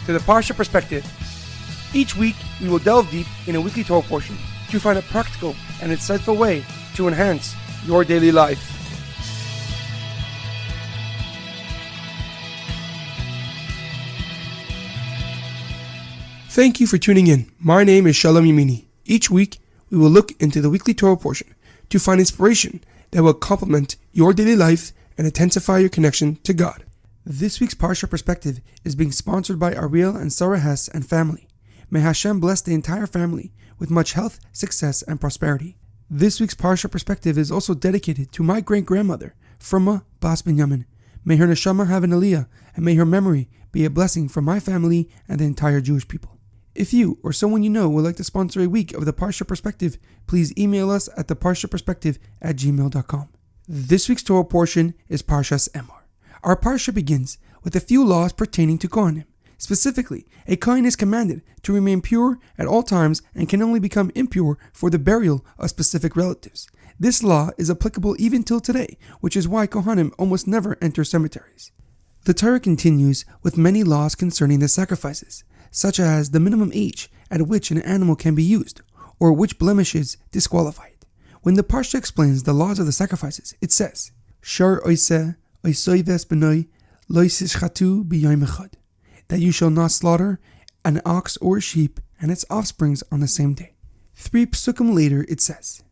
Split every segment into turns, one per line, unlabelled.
to the Parsha Perspective. Each week, we will delve deep in a weekly Torah portion to find a practical and insightful way to enhance your daily life. Thank you for tuning in. My name is Shalom Yamini. Each week, we will look into the weekly Torah portion to find inspiration that will complement your daily life and intensify your connection to God. This week's Parsha Perspective is being sponsored by Ariel and Sarah Hess and family. May Hashem bless the entire family with much health, success, and prosperity. This week's Parsha Perspective is also dedicated to my great-grandmother, Fruma Bas Binyamin. May her Neshama have an Aliya, and may her memory be a blessing for my family and the entire Jewish people. If you or someone you know would like to sponsor a week of the Parsha Perspective, please email us at theparshaperspective@gmail.com. This week's Torah portion is Parshas Emor. Our Parsha begins with a few laws pertaining to Kohanim. Specifically, a Kohen is commanded to remain pure at all times and can only become impure for the burial of specific relatives. This law is applicable even till today, which is why Kohanim almost never enter cemeteries. The Torah continues with many laws concerning the sacrifices, such as the minimum age at which an animal can be used, or which blemishes disqualify it. When the Parsha explains the laws of the sacrifices, it says, Shar oiseh oisoives benoi loisishchatu b'yom echad, that you shall not slaughter an ox or a sheep and its offsprings on the same day. 3 psukim later it says,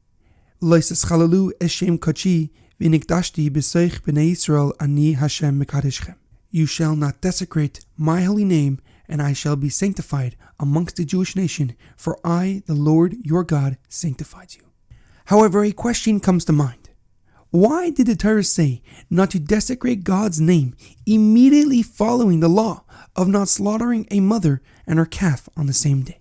Loisischalalu eshem kochi v'nikdashti b'soich b'nei Yisrael ani Hashem mekadeschem. You shall not desecrate my holy name, and I shall be sanctified amongst the Jewish nation, for I, the Lord your God, sanctified you. However, a question comes to mind. Why did the Torah say not to desecrate God's name immediately following the law of not slaughtering a mother and her calf on the same day?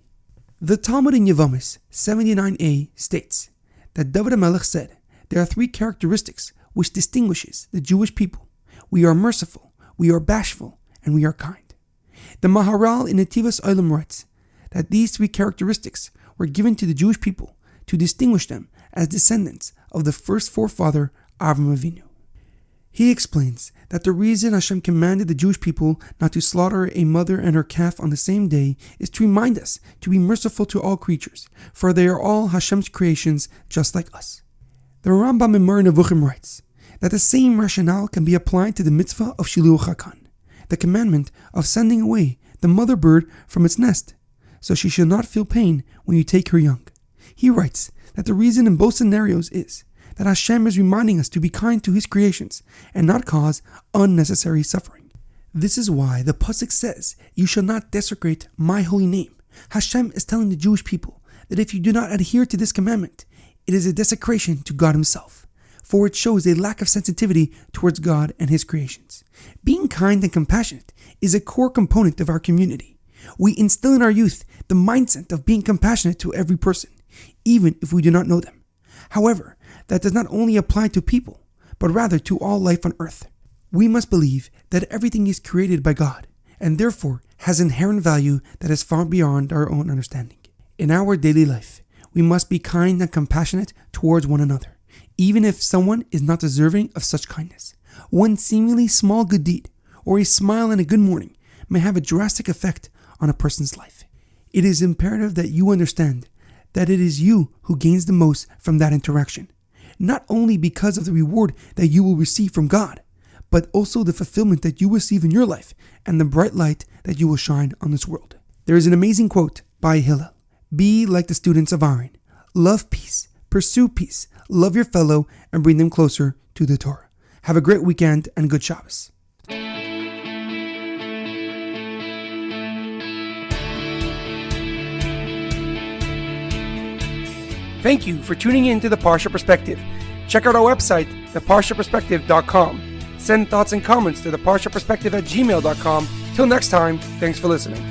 The Talmud in Yevamos 79a states that David HaMelech said there are 3 characteristics which distinguishes the Jewish people. We are merciful, we are bashful, and we are kind. The Maharal in Netivas Olam writes that these 3 characteristics were given to the Jewish people to distinguish them as descendants of the first forefather Avraham Avinu. He explains that the reason Hashem commanded the Jewish people not to slaughter a mother and her calf on the same day is to remind us to be merciful to all creatures, for they are all Hashem's creations just like us. The Rambam in Moreh Nevuchim writes that the same rationale can be applied to the mitzvah of Shiluach HaKan, the commandment of sending away the mother bird from its nest, so she shall not feel pain when you take her young. He writes that the reason in both scenarios is that Hashem is reminding us to be kind to His creations and not cause unnecessary suffering. This is why the pasuk says, you shall not desecrate my holy name. Hashem is telling the Jewish people that if you do not adhere to this commandment, it is a desecration to God Himself, for it shows a lack of sensitivity towards God and His creations. Being kind and compassionate is a core component of our community. We instill in our youth the mindset of being compassionate to every person, even if we do not know them. However, that does not only apply to people, but rather to all life on earth. We must believe that everything is created by God, and therefore has inherent value that is far beyond our own understanding. In our daily life, we must be kind and compassionate towards one another, even if someone is not deserving of such kindness. One seemingly small good deed, or a smile and a good morning, may have a drastic effect on a person's life. It is imperative that you understand that it is you who gains the most from that interaction, not only because of the reward that you will receive from God, but also the fulfillment that you receive in your life and the bright light that you will shine on this world. There is an amazing quote by Hillel: be like the students of Aaron, love peace, pursue peace, love your fellow, and bring them closer to the Torah. Have a great weekend and good Shabbos. Thank you for tuning in to the Parsha Perspective. Check out our website, theparshaperspective.com. Send thoughts and comments to theparshaperspective@gmail.com. Till next time, thanks for listening.